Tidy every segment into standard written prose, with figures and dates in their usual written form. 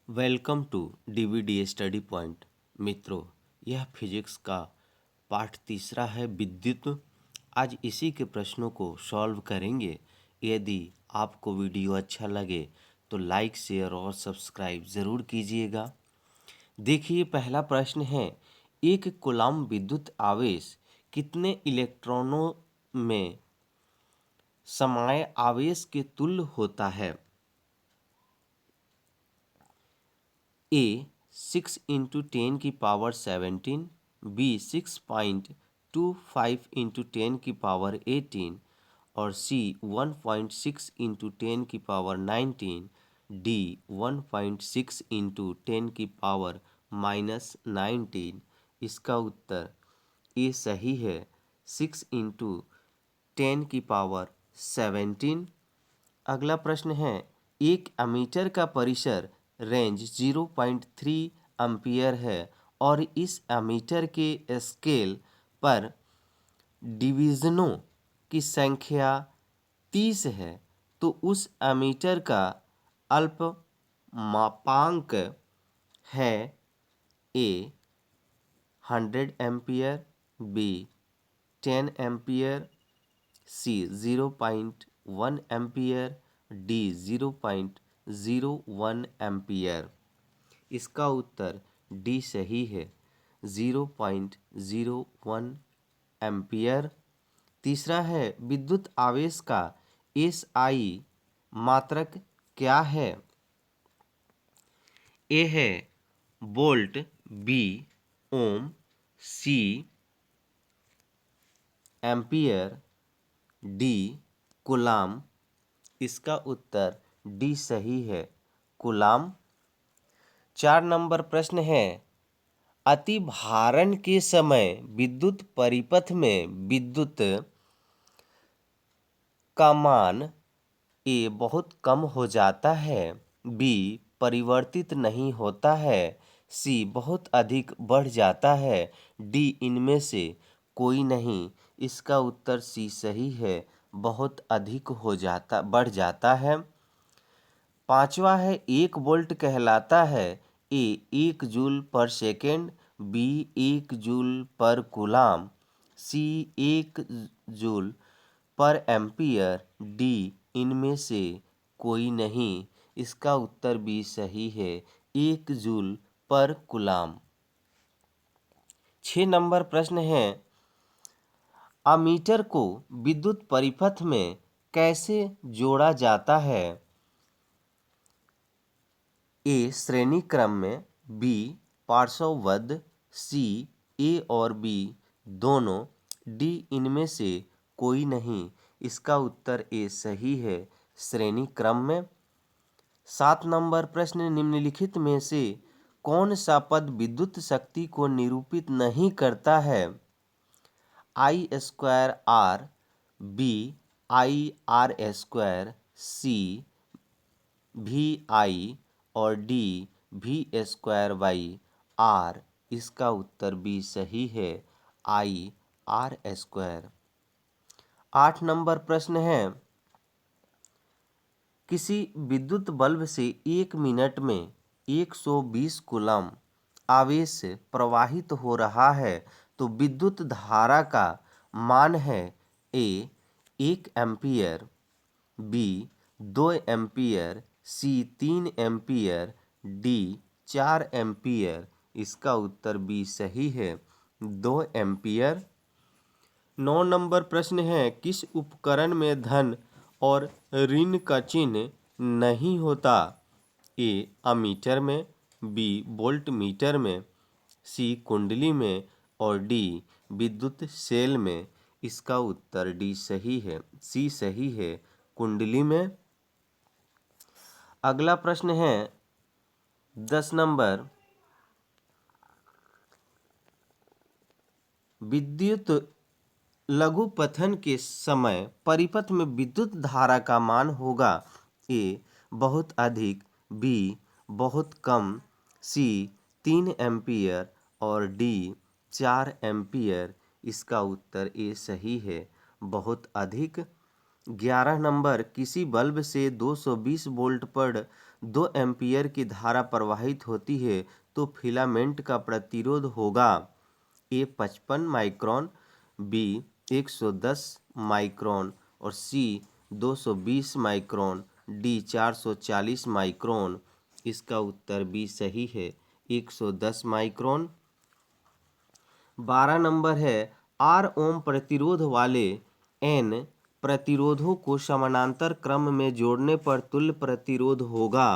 Welcome to DVD study point. मित्रों, यह physics का पाठ तीसरा है, विद्युत। आज इसी के प्रश्नों को सॉल्व करेंगे। यदि आपको वीडियो अच्छा लगे तो लाइक, शेयर और सब्सक्राइब ज़रूर कीजिएगा। देखिए, पहला प्रश्न है, एक कूलम्ब विद्युत आवेश कितने इलेक्ट्रॉनों में समाये आवेश के तुल्य होता है? ए 6 × 10⁻17, बी 6.25 × 10⁻18 और सी 1.6 × 10⁻19, डी 1.6 × 10⁻−19। इसका उत्तर ए सही है, 6 × 10⁻17। अगला प्रश्न है, एक एमीटर का परिसर रेंज 0.3 एम्पियर है और इस एमीटर के स्केल पर डिवीजनों की संख्या 30 है, तो उस एमीटर का अल्पमापांक है ए 100 एम्पियर, बी 10 एम्पियर, सी 0.1 एम्पियर, डी 0.01 एम्पियर। इसका उत्तर डी सही है, 0.01 एम्पियर। तीसरा है, विद्युत आवेश का एसआई मात्रक क्या है? ए है वोल्ट, बी ओम, सी एम्पियर, डी कूलाम। इसका उत्तर डी सही है, कूलाम। 4 नंबर प्रश्न है, अतिभारण के समय विद्युत परिपथ में विद्युत का मान ए बहुत कम हो जाता है, बी परिवर्तित नहीं होता है, सी बहुत अधिक बढ़ जाता है, डी इनमें से कोई नहीं। इसका उत्तर सी सही है, बहुत अधिक बढ़ जाता है। 5वां है, 1 वोल्ट कहलाता है A 1 joule per second, B 1 joule per coulomb, C 1 joule per ampere, D इनमें से कोई नहीं। इसका उत्तर बी सही है, 1 जूल पर कूलाम। 6 नंबर प्रश्न है, अमीटर को विद्युत परिपथ में कैसे जोड़ा जाता है? ए श्रेणी क्रम में, बी पार्श्वबद्ध, सी ए और बी दोनों, डी इनमें से कोई नहीं। इसका उत्तर ए सही है, श्रेणी क्रम में। 7 नंबर प्रश्न, निम्नलिखित में से कौन सा पद विद्युत शक्ति को निरूपित नहीं करता है? I square R, B I R square, C V I और डी भी स्क्वायर बाई आर। इसका उत्तर बी सही है, आई आर स्क्वायर। 8 नंबर प्रश्न है, किसी विद्युत बल्ब से 1 मिनट में 120 कूलम्ब आवेश प्रवाहित हो रहा है, तो विद्युत धारा का मान है A 1 ampere, B 2 ampere, C 3 ampere, D 4 ampere. इसका उत्तर बी सही है, 2 एम्पियर। 9 नंबर प्रश्न है, किस उपकरण में धन और ऋण का चिन्ह नहीं होता? ए अमीटर में, बी वोल्ट मीटर में, सी कुंडली में और डी विद्युत सेल में। इसका उत्तर डी सही है, सी सही है, कुंडली में। अगला प्रश्न है 10 नंबर, विद्युत लघुपथन के समय परिपथ में विद्युत धारा का मान होगा ए बहुत अधिक, बी बहुत कम, सी 3 एम्पियर और डी 4 एम्पियर। इसका उत्तर ए सही है, बहुत अधिक। 11 नंबर, किसी बल्ब से 220 वोल्ट पर 2 एम्पीयर की धारा प्रवाहित होती है तो फिलामेंट का प्रतिरोध होगा ए 55 माइक्रोन, बी 110 माइक्रोन और सी 220 माइक्रोन, डी 440 माइक्रोन। इसका उत्तर बी सही है, 110 माइक्रोन। 12 नंबर है, आर ओम प्रतिरोध वाले एन प्रतिरोधों को समानांतर क्रम में जोड़ने पर तुल्य प्रतिरोध होगा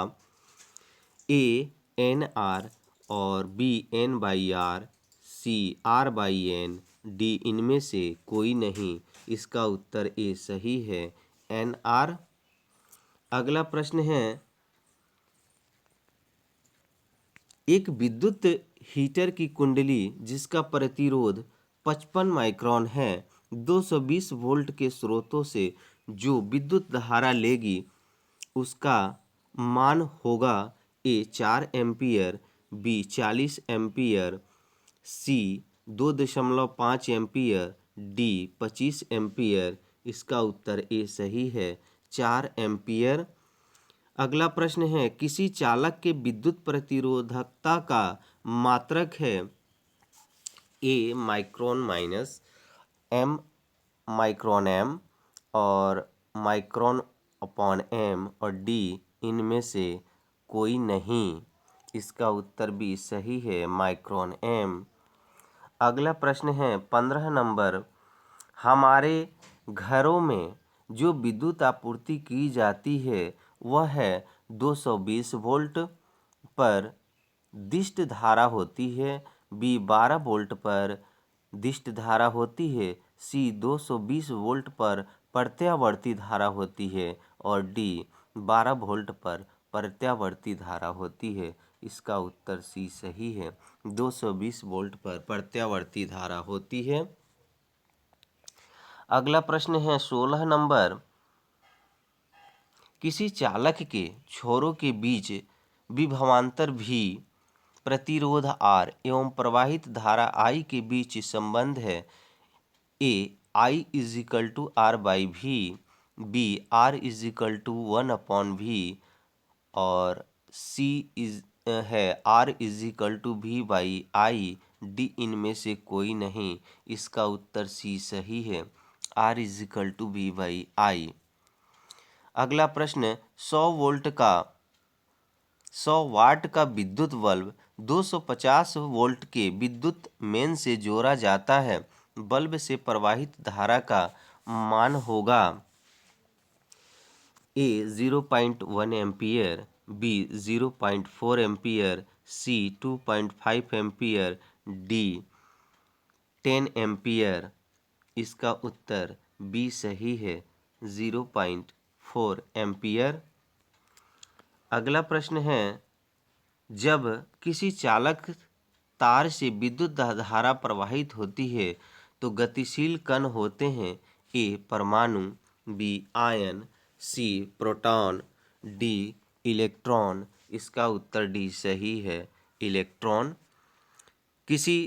ए एन आर और B n by R, C R by n, D इनमें से कोई नहीं। इसका उत्तर ए सही है, एन आर। अगला प्रश्न है, एक विद्युत हीटर की कुंडली जिसका प्रतिरोध 55 माइक्रोन है 220 वोल्ट के स्रोतों से जो विद्युत धारा लेगी उसका मान होगा ए 4 एम्पियर, बी 40 एम्पियर, सी 2.5 एम्पियर, डी 25 एम्पियर। इसका उत्तर ए सही है, 4 एम्पियर। अगला प्रश्न है, किसी चालक के विद्युत प्रतिरोधकता का मात्रक है A micron minus, M micron M और माइक्रोन अपॉन एम और डी इनमें से कोई नहीं। इसका उत्तर भी सही है, माइक्रोन एम। अगला प्रश्न है 15 नंबर, हमारे घरों में जो विद्युत आपूर्ति की जाती है वह है 220 वोल्ट पर दिष्ट धारा होती है, बी 12 वोल्ट पर दिष्ट धारा होती है, सी 220 वोल्ट पर प्रत्यावर्ती धारा होती है और डी 12 वोल्ट पर प्रत्यावर्ती धारा होती है। इसका उत्तर सी सही है, 220 वोल्ट पर प्रत्यावर्ती धारा होती है। अगला प्रश्न है 16 नंबर, किसी चालक के छोरों के बीच विभवांतर भी प्रतिरोध R एवं प्रवाहित धारा I के बीच संबंध है A I is equal to R by V, B R is equal to 1/V और सी इज है R is equal to V by I, D इनमें से कोई नहीं। इसका उत्तर सी सही है, R is equal to V by I. अगला प्रश्न, 100 वाट का विद्युत बल्ब 250 वोल्ट के विद्युत मेन से जोड़ा जाता है, बल्ब से प्रवाहित धारा का मान होगा ए 0.1 एम्पियर, बी 0.4 एम्पियर, सी 2.5 एम्पियर, डी 10 एम्पियर। इसका उत्तर बी सही है, 0.4 एम्पियर। अगला प्रश्न है, जब किसी चालक तार से विद्युत धारा प्रवाहित होती है तो गतिशील कण होते हैं ए परमाणु, बी आयन, सी प्रोटॉन, डी इलेक्ट्रॉन। इसका उत्तर डी सही है, इलेक्ट्रॉन। किसी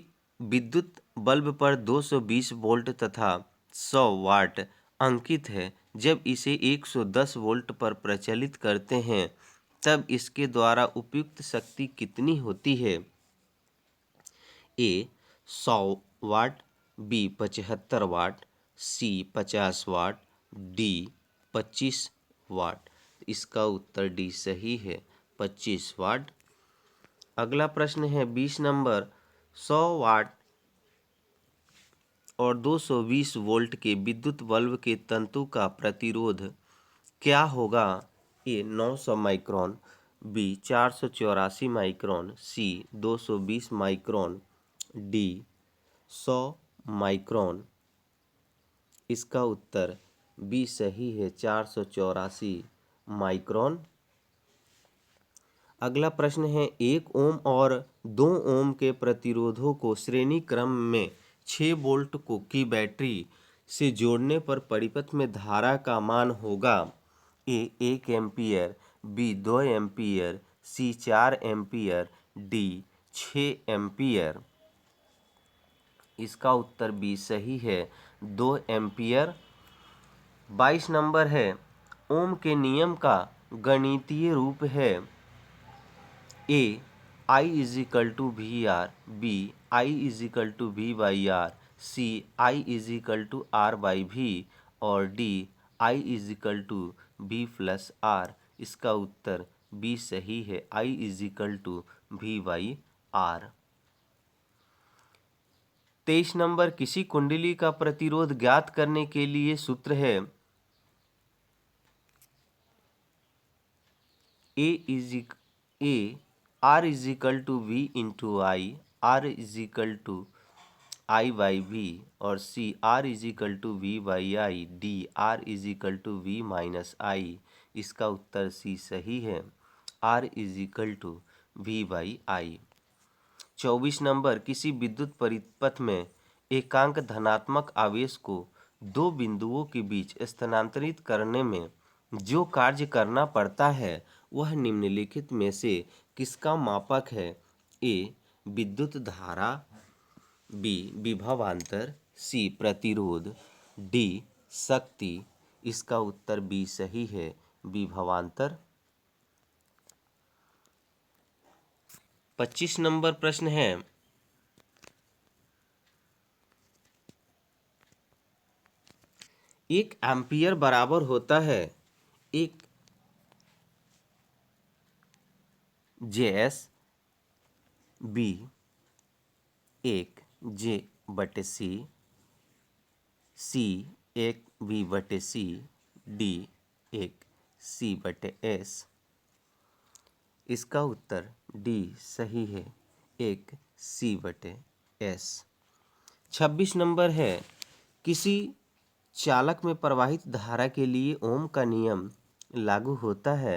विद्युत बल्ब पर 220 वोल्ट तथा 100 वाट अंकित है, जब इसे 110 वोल्ट पर प्रचलित करते हैं तब इसके द्वारा उपयुक्त शक्ति कितनी होती है ए 100 वाट, बी 75 वाट, सी 50 वाट, डी 25 वाट। इसका उत्तर डी सही है, 25 वाट। अगला प्रश्न है 20 नंबर, 100 वाट और 220 वोल्ट के विद्युत बल्ब के तंतु का प्रतिरोध क्या होगा ए 900 माइक्रोन, बी 484 माइक्रोन, सी 220 माइक्रोन, डी 100 माइक्रोन। इसका उत्तर बी सही है, 484 माइक्रोन। अगला प्रश्न है 1 ओम और 2 ओम के प्रतिरोधों को श्रेणी क्रम में 6 वोल्ट की बैटरी से जोड़ने पर परिपथ में धारा का मान होगा ए 1 एम्पियर, बी 2 एम्पियर, सी 4 एम्पियर, डी 6 एम्पियर। इसका उत्तर बी सही है, 2 एम्पियर। 22 नंबर है ओम के नियम का गणितीय रूप है A I is equal to V R, B I is equal to V by R, C I is equal to R by V और D I is equal to V plus R. इसका उत्तर B सही है, I is equal to V by R. 23 number किसी कुंडली का प्रतिरोध ज्ञात करने के लिए सूत्र है A R is equal to V into I, R is equal to I by V और C R is equal to V by I, D R is equal to V minus I. इसका उत्तर C सही है, R is equal to V by I. 24 number किसी विद्युत परिपथ में एकांक धनात्मक आवेश को दो बिंदुओं के बीच स्थानांतरित करने में जो कार्य करना पड़ता है वह निम्नलिखित में से किसका मापक है? ए विद्युत धारा, बी विभवांतर, सी प्रतिरोध, डी शक्ति। इसका उत्तर बी सही है, विभवांतर। 25 नंबर प्रश्न है एक एम्पियर बराबर होता है एक जेएस बी एक जे बटे सी, सी एक बी बटे सी, डी एक सी बटे एस। इसका उत्तर डी सही है, एक सी बटे एस। 26 नंबर है किसी चालक में प्रवाहित धारा के लिए ओम का नियम लागू होता है।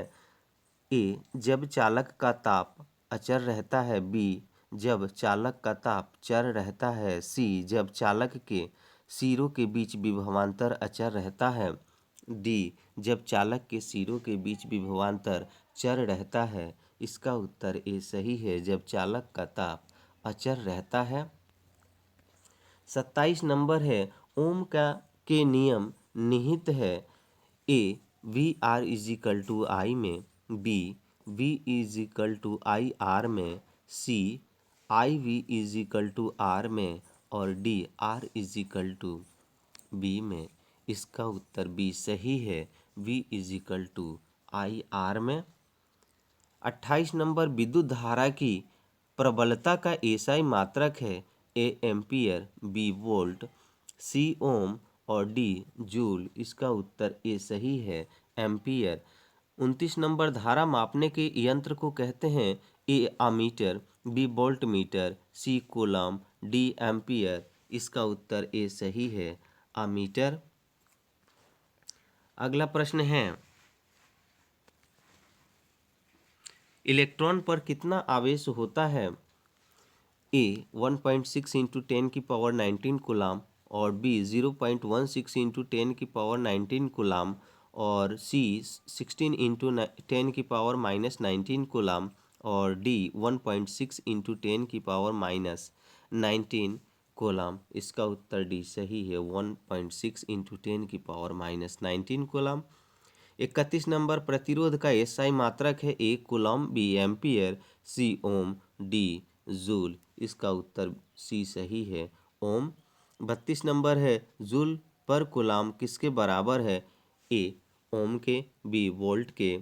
ए जब चालक का ताप अचर रहता है, बी जब चालक का ताप चर रहता है, सी जब चालक के सिरों के बीच विभवांतर अचर रहता है, डी जब चालक के सिरों के बीच विभवांतर चर रहता है। इसका उत्तर ए सही है, जब चालक का ताप अचर रहता है। 27 नंबर है ओम का के नियम निहित है A V R is equal to I में, B V is equal to I R में, C I V is equal to R में और D R is equal to B में। इसका उत्तर बी सही है, V is equal to I R में। 28 नंबर विद्युत धारा की प्रबलता का एसआई मात्रक है ए एम्पियर, बी वोल्ट, सी ओम और डी जूल। इसका उत्तर ए सही है, एम्पियर। 29 नंबर धारा मापने के यंत्र को कहते हैं ए आमीटर, बी वोल्ट मीटर, सी कूलम, डी एम्पियर। इसका उत्तर ए सही है, आमीटर। अगला प्रश्न है इलेक्ट्रॉन पर कितना आवेश होता है? ए 1.6 इंटू 10 की पावर 19 कूलाम और बी 0.16 इंटू 10 की पावर 19 कूलाम और सी 16 इंटू 10 की पावर माइनस 19 कूलाम और डी 1.6 इंटू 10 की पावर माइनस 19 कूलाम। इसका उत्तर डी सही है, 1.6 इंटू 10 की पावर माइनस 19 कूलाम। 31 नंबर प्रतिरोध का एसआई मात्रक है ए कूलम, बी एम्पियर, सी ओम, डी जूल। इसका उत्तर सी सही है, ओम। 32 नंबर है जूल पर कूलम किसके बराबर है? ए ओम के, बी वोल्ट के,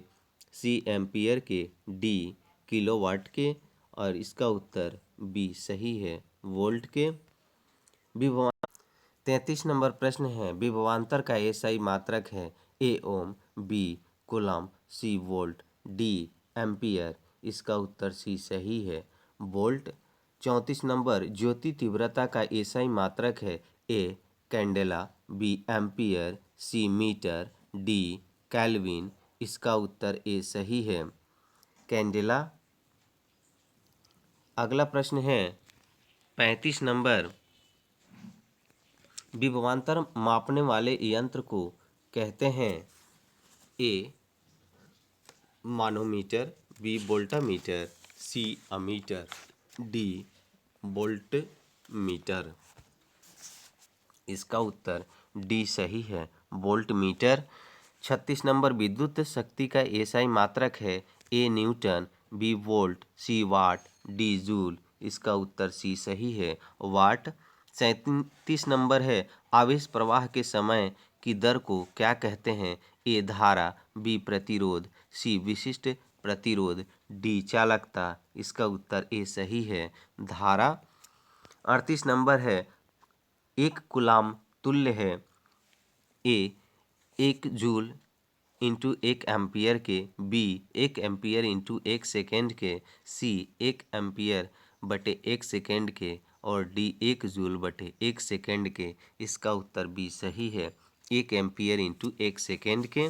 सी एम्पियर के, डी किलोवाट के और इसका उत्तर बी सही है, वोल्ट के। विभवान 33 नंबर प्रश्न है विभवांतर का एसआई मात्रक है A ohm, B coulomb, C volt, D ampere. इसका उत्तर सी सही है, वोल्ट। 34 नंबर ज्योति तीव्रता का एसआई मात्रक है ए कैंडेला, बी एम्पियर, सी मीटर, डी केल्विन। इसका उत्तर ए सही है, कैंडेला। अगला प्रश्न है 35 नंबर विभवांतर मापने वाले यंत्र को कहते हैं ए मानोमीटर, बी वोल्टामीटर, सी अमीटर, डी वोल्टमीटर। इसका उत्तर डी सही है, वोल्ट मीटर। 36 नंबर विद्युत शक्ति का एसआई मात्रक है A newton, B volt, C watt, D joule. इसका उत्तर सी सही है, वाट। 37 नंबर है आवेश प्रवाह के समय की दर को क्या कहते हैं? ए धारा, बी प्रतिरोध, सी विशिष्ट प्रतिरोध, डी चालकता। इसका उत्तर ए सही है, धारा। 38 नंबर है एक कूलाम तुल्य है ए 1 जूल इंटू 1 एम्पियर के, बी 1 एम्पियर इंटू 1 सेकेंड के, सी 1 एम्पियर बटे 1 सेकेंड के, और डी 1 जूल बटे 1 सेकेंड के। इसका उत्तर बी सही है, 1 एम्पियर इंटू 1 सेकेंड के।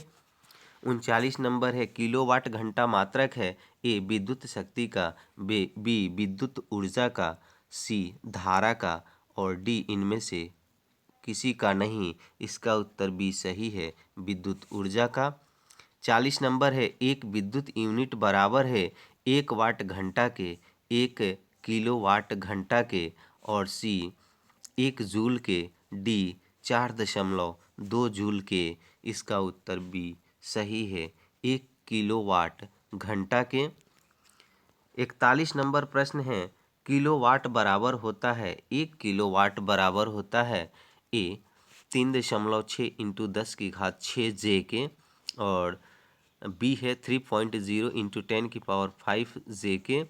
39 नंबर है किलोवाट घंटा मात्रक है ए विद्युत शक्ति का, बी विद्युत ऊर्जा का, सी धारा का, और डी इनमें से किसी का नहीं। इसका उत्तर बी सही है, विद्युत ऊर्जा का। 40 नंबर है एक विद्युत यूनिट बराबर है 1 वाट घंटा के, 1 किलोवाट घंटा के, और सी 1 जूल के, डी 4.2 जूल के। इसका उत्तर बी सही है, 1 किलोवाट घंटा के। 41 नंबर प्रश्न है किलोवाट बराबर होता है, 1 किलोवाट बराबर होता है ए 3.6 इंटू 10⁶ जे के, और बी है 3.0 इंटू 10⁵ जे के,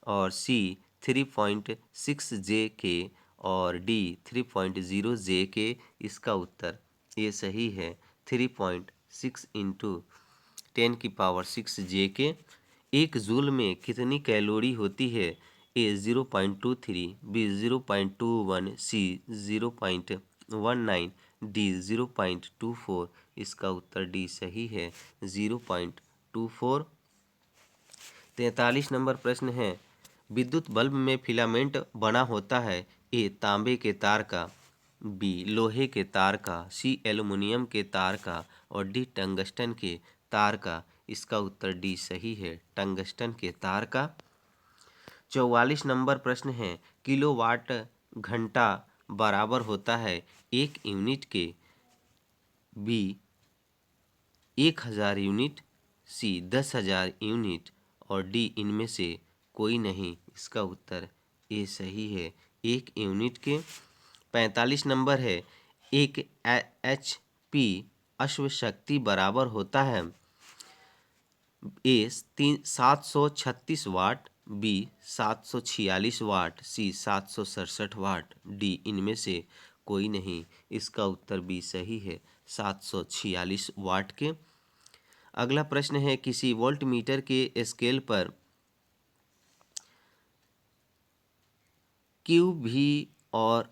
और सी 3.6 जे के, और डी 3.0 जे के। इसका उत्तर ये सही है, 3.6 इंटू 10⁶ जे के। 1 जूल में कितनी कैलोरी होती है? ए 0.23, बी 0.21, सी 0.19, डी 0.24। इसका उत्तर डी सही है, 0.24। 43 नंबर प्रश्न है विद्युत बल्ब में फिलामेंट बना होता है ए तांबे के तार का, बी लोहे के तार का, सी एल्युमिनियम के तार का, और डी टंगस्टन के तार का। इसका उत्तर डी सही है, टंगस्टन के तार का। 44 नंबर प्रश्न है किलोवाट घंटा बराबर होता है 1 यूनिट के, बी 1000 यूनिट, सी 10,000 यूनिट, और डी इनमें से कोई नहीं। इसका उत्तर ए सही है, 1 यूनिट के। 45 नंबर है एक HP अश्व शक्ति बराबर होता है ए 736 वाट, बी 746 वाट, सी 767 वाट, डी इनमें से कोई नहीं। इसका उत्तर बी सही है, 746 वाट के। अगला प्रश्न है किसी वोल्ट मीटर के स्केल पर क्यू भी और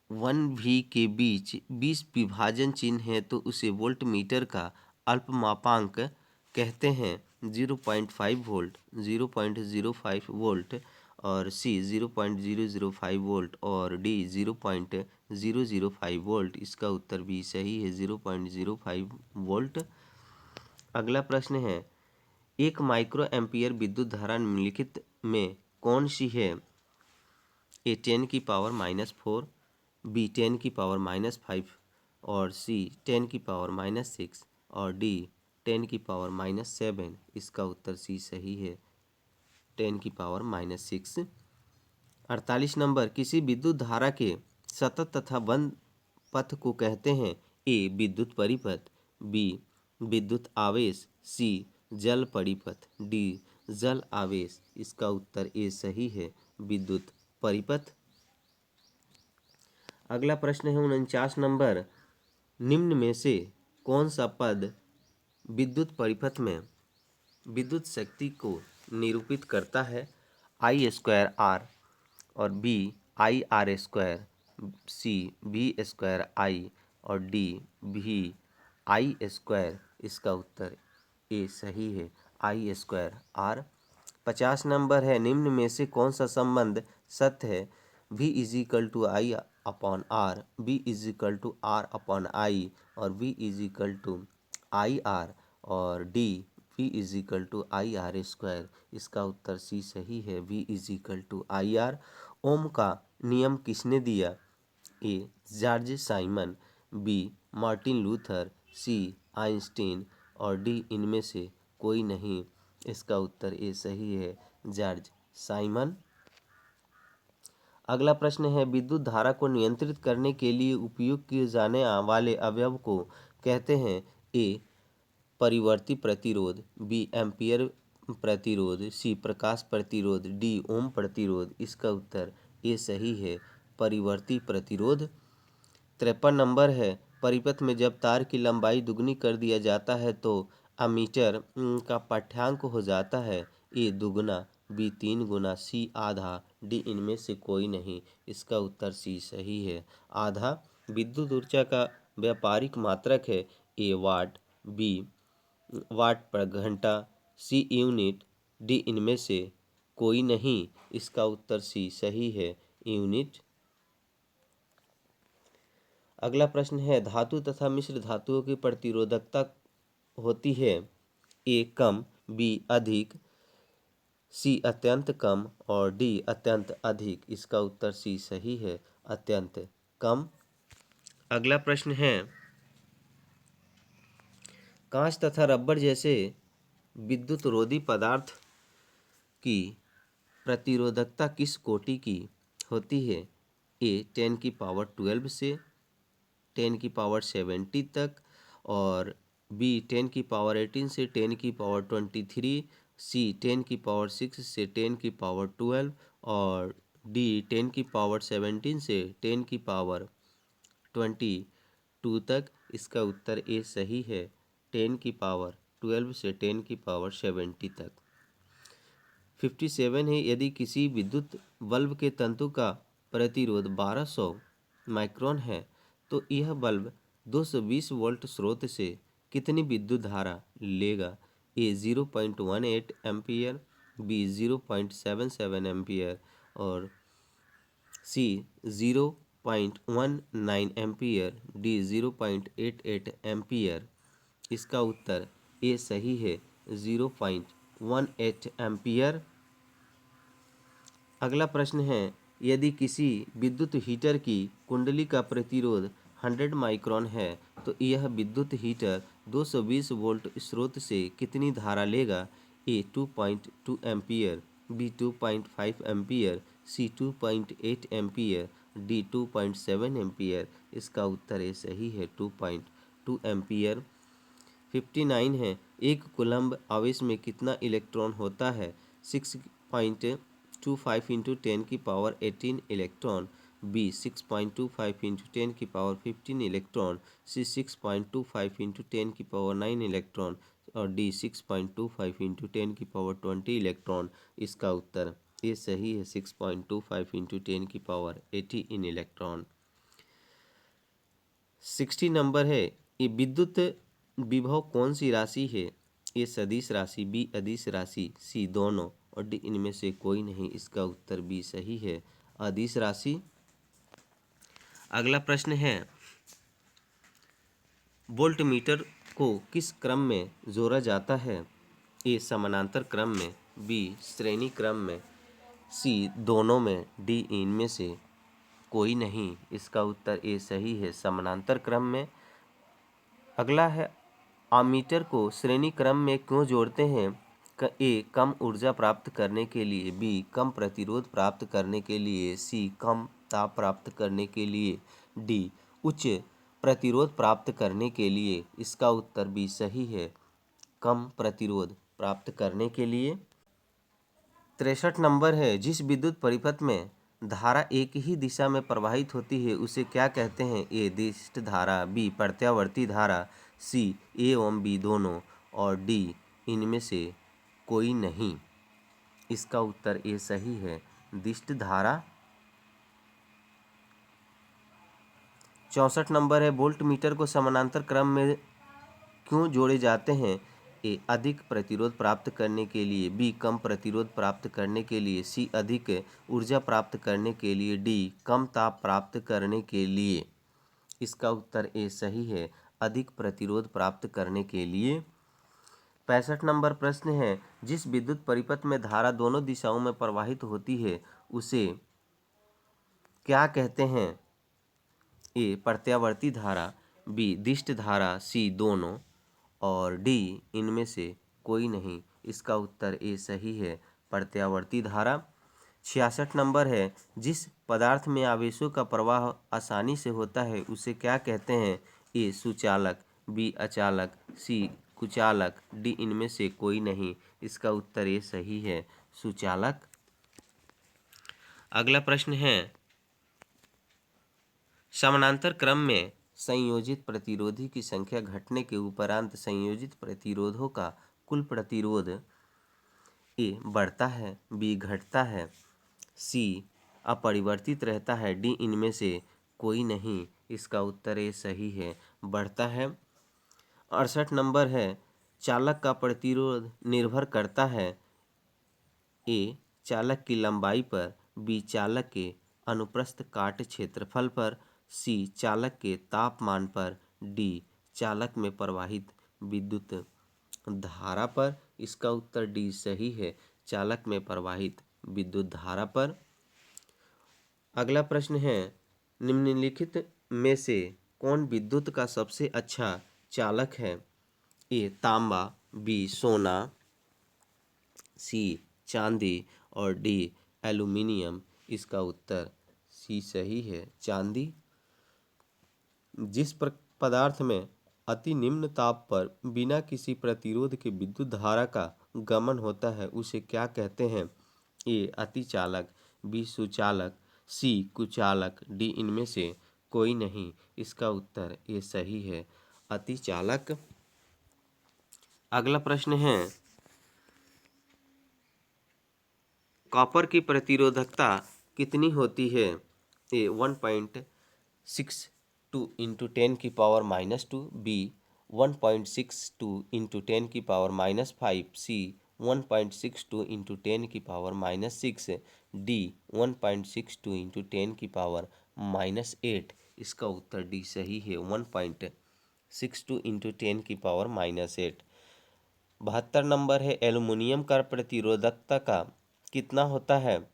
1V के बीच 20 विभाजन चिन्ह है तो उसे वोल्ट मीटर का अल्पमापांक कहते हैं। 0.5 वोल्ट, 0.05 वोल्ट, और सी 0.005 वोल्ट, और डी 0.005 वोल्ट। इसका उत्तर भी सही है, 0.05 वोल्ट। अगला प्रश्न है एक माइक्रो एम्पियर विद्युत धारा निम्नलिखित में कौन सी है? ए 10⁻⁴, बी 10⁻⁵, और सी 10⁻�6, और डी 10⁻�7। इसका उत्तर सी सही है, 10⁻�6। 48 नंबर किसी विद्युत धारा के सतत तथा बंद पथ को कहते हैं? ए विद्युत परिपथ, बी विद्युत आवेश, सी जल परिपथ, डी जल आवेश। इसका उत्तर ए सही है, विद्युत परिपथ। अगला प्रश्न है 49 नंबर निम्न में से कौन सा पद विद्युत परिपथ में विद्युत शक्ति को निरूपित करता है? I²R, और बी IR², सी V²I, और डी VI²। इसका उत्तर ए सही है, I²R। 50 नंबर है निम्न में से कौन सा संबंध सत्य है? V = I/R, B = R/I, और V = IR, और डी V = IR²। इसका उत्तर सी सही है, V = IR। ओम का नियम किसने दिया? A George Simon, B Martin Luther, C Einstein और डी इनमें से कोई नहीं। इसका उत्तर ए सही है, जॉर्ज साइमन। अगला प्रश्न है, विद्युत धारा को नियंत्रित करने के लिए उपयोग किए जाने वाले अवयव को कहते हैं। ए परिवर्ती प्रतिरोध, बी एम्पीयर प्रतिरोध, सी प्रकाश प्रतिरोध, डी ओम प्रतिरोध। इसका उत्तर ए सही है, परिवर्ती प्रतिरोध। 53 नंबर है, परिपथ में जब तार की लंबाई दुगनी कर दिया जाता है तो अमीटर का पाठ्यांक हो जाता है। ए दुगना, बी 3 गुना, सी आधा, डी इनमें से कोई नहीं। इसका उत्तर सी सही है, आधा। विद्युत ऊर्जा का व्यापारिक मात्रक है। ए वाट, बी वाट पर घंटा, सी यूनिट, डी इनमें से कोई नहीं। इसका उत्तर सी सही है, यूनिट। अगला प्रश्न है, धातु तथा मिश्र धातुओं की प्रतिरोधकता होती है। ए कम, बी अधिक, सी अत्यंत कम और डी अत्यंत अधिक। इसका उत्तर सी सही है, अत्यंत कम। अगला प्रश्न है, कांच तथा रबर जैसे विद्युतरोधी पदार्थ की प्रतिरोधकता किस कोटि की होती है। ए 10⁻12 से 10⁻70 तक और बी 10⁻18 से 10⁻23, सी 10⁻6 से 10⁻12 और डी 10⁻17 से 10⁻22 तक। इसका उत्तर ए सही है, 10⁻12 से 10⁻70 तक। 57 है, यदि किसी विद्युत बल्ब के तंतु का प्रतिरोध 1200 माइक्रोन है तो यह बल्ब 220 वोल्ट स्रोत से कितनी विद्युत धारा लेगा। ए 0.18 एम्पियर, बी 0.77 एम्पियर और सी 0.19 एम्पियर, डी 0.88 एम्पियर। इसका उत्तर ए सही है, 0.18 एम्पियर। अगला प्रश्न है, यदि किसी विद्युत हीटर की कुंडली का प्रतिरोध 100 माइक्रोन है तो यह विद्युत हीटर 220 वोल्ट स्रोत से कितनी धारा लेगा। ए 2.2 एम्पियर, बी 2.5 एम्पियर, सी 2.8 एम्पियर, डी 2.7 एम्पियर। इसका उत्तर ए सही है, 2.2 एम्पियर। 59 है, एक कूलम्ब आवेश में कितना इलेक्ट्रॉन होता है। 6.25 into 10⁻18 electron, B 6.25 into 10⁻15 electron, C 6.25 into 10⁻9 electron और डी 6.25 इंटू 10⁻20 इलेक्ट्रॉन। इसका उत्तर ये सही है, 6.25 इंटू 10⁻18 इलेक्ट्रॉन। 60 नंबर है, ये विद्युत विभव कौन सी राशि है। ए सदिश राशि, बी अदिश राशि, सी दोनों और डी इनमें से कोई नहीं। इसका उत्तर बी सही है, अदिश राशि। अगला प्रश्न है, वोल्टमीटर को किस क्रम में जोड़ा जाता है। ए समानांतर क्रम में, बी श्रेणी क्रम में, सी दोनों में, डी इनमें से कोई नहीं। इसका उत्तर ए सही है, समानांतर क्रम में। अगला है, आमीटर को श्रेणी क्रम में क्यों जोड़ते हैं। ए कम ऊर्जा प्राप्त करने के लिए, बी कम प्रतिरोध प्राप्त करने के लिए, सी कम ताप प्राप्त करने के लिए, डी उच्च प्रतिरोध प्राप्त करने के लिए। इसका उत्तर बी सही है, कम प्रतिरोध प्राप्त करने के लिए। 63 नंबर है, जिस विद्युत परिपथ में धारा एक ही दिशा में प्रवाहित होती है उसे क्या कहते हैं। ए दिष्ट धारा, बी प्रत्यावर्ती धारा, सी ए एवं बी दोनों और डी इनमें से कोई नहीं। इसका उत्तर ए सही है, दिष्ट धारा। 64 नंबर है, वोल्टमीटर को समानांतर क्रम में क्यों जोड़े जाते हैं। ए अधिक प्रतिरोध प्राप्त करने के लिए, बी कम प्रतिरोध प्राप्त करने के लिए, सी अधिक ऊर्जा प्राप्त करने के लिए, डी कम ताप प्राप्त करने के लिए। इसका उत्तर ए सही है, अधिक प्रतिरोध प्राप्त करने के लिए। 65 नंबर प्रश्न है, जिस विद्युत परिपथ में धारा दोनों दिशाओं में प्रवाहित होती है उसे क्या कहते हैं। ए प्रत्यावर्ती धारा, बी दिष्ट धारा, सी दोनों, और डी इनमें से कोई नहीं। इसका उत्तर ए सही है, प्रत्यावर्ती धारा। 66 नंबर है, जिस पदार्थ में आवेशों का प्रवाह आसानी से होता है उसे क्या कहते हैं? ए सुचालक, बी अचालक, सी कुचालक, डी इनमें से कोई नहीं। इसका उत्तर ए सही है, सुचालक। अगला प्रश्न है, समानांतर क्रम में संयोजित प्रतिरोधी की संख्या घटने के उपरांत संयोजित प्रतिरोधों का कुल प्रतिरोध ए बढ़ता है, बी घटता है, सी अपरिवर्तित रहता है, डी इनमें से कोई नहीं। इसका उत्तर ए सही है, बढ़ता है। 68 नंबर है, चालक का प्रतिरोध निर्भर करता है ए चालक की लंबाई पर, बी चालक के अनुप्रस्थ काट क्षेत्रफल पर, सी चालक के तापमान पर, डी चालक में प्रवाहित विद्युत धारा पर। इसका उत्तर डी सही है, चालक में प्रवाहित विद्युत धारा पर। अगला प्रश्न है, निम्नलिखित में से कौन विद्युत का सबसे अच्छा चालक है? ए तांबा, बी सोना, सी चांदी, और डी एल्यूमिनियम। इसका उत्तर सी सही है, चांदी। जिस पदार्थ में अति निम्न ताप पर बिना किसी प्रतिरोध के विद्युत धारा का गमन होता है उसे क्या कहते हैं? ए अतिचालक, बी सुचालक, सी कुचालक, डी इनमें से कोई नहीं। इसका उत्तर ए सही है, अतिचालक। अगला प्रश्न है, कॉपर की प्रतिरोधकता कितनी होती है? ए 1.62 इंटू 10⁻⁻², बी 1.62 इंटू 10⁻⁻5, सी 1.62 इंटू 10⁻⁻6, डी 1.62 इंटू 10⁻⁻8। इसका उत्तर डी सही है, 1.62 इंटू 10⁻⁻8। 72 नंबर है, एल्युमिनियम का प्रतिरोधकता का कितना होता है?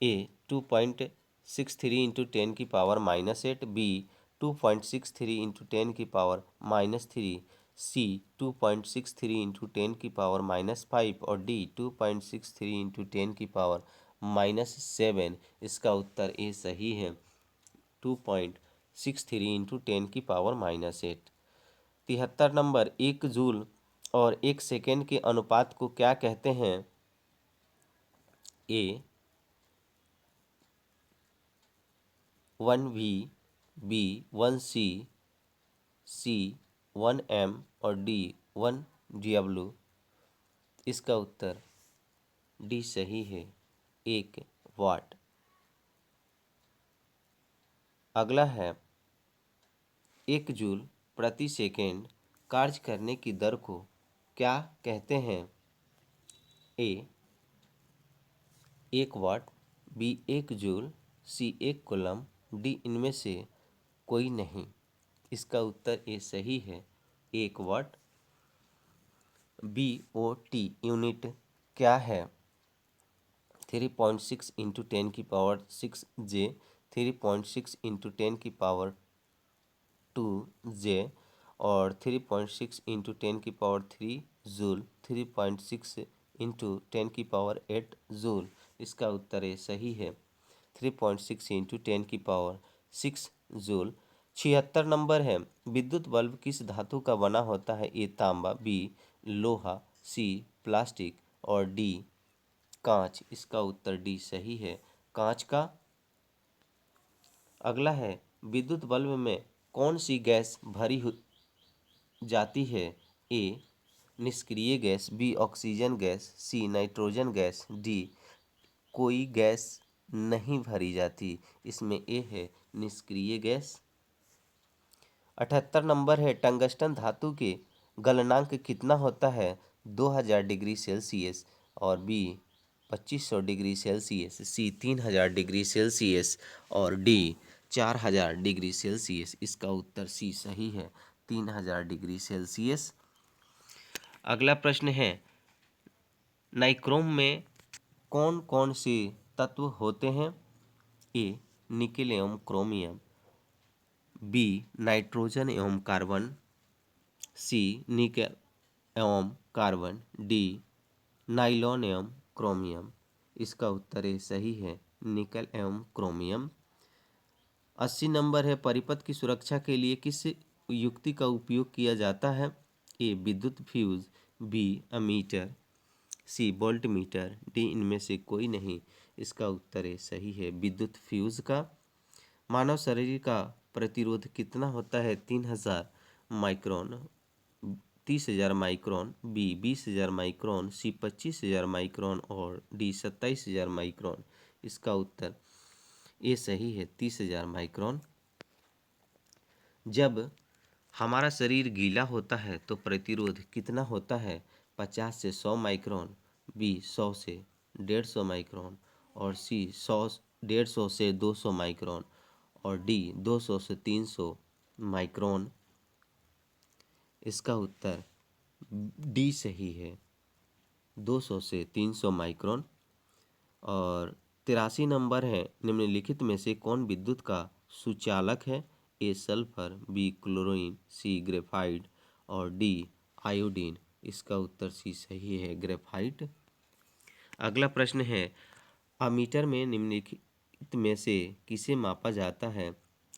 ए 2.63 इंटू 10⁻⁻8, बी 2.63 इंटू 10⁻⁻3, सी 2.63 इंटू 10⁻5 और डी 2.63 इंटू 10⁻7। इसका उत्तर ए सही है, 2.63 इंटू 10⁻8। 73 नंबर, 1 जूल और 1 सेकेंड के अनुपात को क्या कहते हैं? ए 1V, बी 1C, सी 1M और डी 1W। इसका उत्तर डी सही है, 1 वाट। अगला है, 1 जूल प्रति सेकेंड कार्य करने की दर को क्या कहते हैं? ए 1 वाट, बी 1 जूल, सी 1 कूलम, डी इनमें से कोई नहीं। इसका उत्तर ए सही है, 1 वाट। BOT यूनिट क्या है? 3.6 इंटू 10⁶J, 3.6 इंटू 10⁻²J और 3.6 इंटू 10⁻³ जूल, 3.6 इंटू 10⁸ जूल। इसका उत्तर ए सही है, 3.6 इंटू 10⁶ जूल। 76 नंबर है, विद्युत बल्ब किस धातु का बना होता है? ए तांबा, बी लोहा, सी प्लास्टिक और डी कांच। इसका उत्तर डी सही है, कांच का। अगला है, विद्युत बल्ब में कौन सी गैस भरी जाती है? ए निष्क्रिय gas, B oxygen gas, C nitrogen gas, D कोई गैस नहीं भरी जाती। इसमें ए है निष्क्रिय गैस। 78 नंबर है, टंगस्टन धातु के गलनांक कितना होता है? 2000 डिग्री सेल्सियस और बी 2500 डिग्री सेल्सियस, सी 3000 डिग्री सेल्सियस और डी 4000 डिग्री सेल्सियस। इसका उत्तर सी सही है, 3000 डिग्री सेल्सियस। अगला प्रश्न है, नाइक्रोम में कौन कौन से तत्व होते हैं? ए निकेल एवं क्रोमियम, बी नाइट्रोजन एवं कार्बन, सी निकेल एवं कार्बन, डी नाइलॉन एवं क्रोमियम। इसका उत्तर ए सही है, निकल एवं क्रोमियम। 80 नंबर है, परिपथ की सुरक्षा के लिए किस युक्ति का उपयोग किया जाता है? ए विद्युत fuse, B ammeter, C voltmeter, D इनमें से कोई नहीं। इसका उत्तर है सही है, विद्युत फ्यूज का। मानव शरीर का प्रतिरोध कितना होता है? 3000 माइक्रोन, 30,000 माइक्रोन, बी 20,000 माइक्रोन, सी 25,000 माइक्रोन और डी 27,000 माइक्रोन। इसका उत्तर ये सही है, 30,000 माइक्रोन। जब हमारा शरीर गीला होता है तो प्रतिरोध कितना होता है? 50 से 100 माइक्रोन, बी 100 से 150 माइक्रोन और सी 150 से 200 माइक्रोन और डी 200 से 300 माइक्रोन। इसका उत्तर डी सही है, 200 से 300 माइक्रोन। और 83 नंबर है, निम्नलिखित में से कौन विद्युत का सुचालक है? ए सल्फर, बी क्लोरीन, सी ग्रेफाइट और डी आयोडीन। इसका उत्तर सी सही है, ग्रेफाइट। अगला प्रश्न है, अमीटर में निम्नलिखित में से किसे मापा जाता है?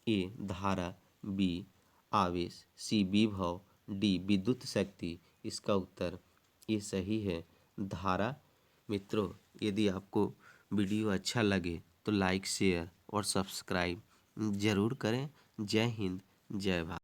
ए धारा, बी आवेश, सी विभव, डी विद्युत शक्ति। इसका उत्तर ये सही है, धारा। मित्रों, यदि आपको वीडियो अच्छा लगे तो लाइक, शेयर और सब्सक्राइब जरूर करें। जय हिंद, जय भारत।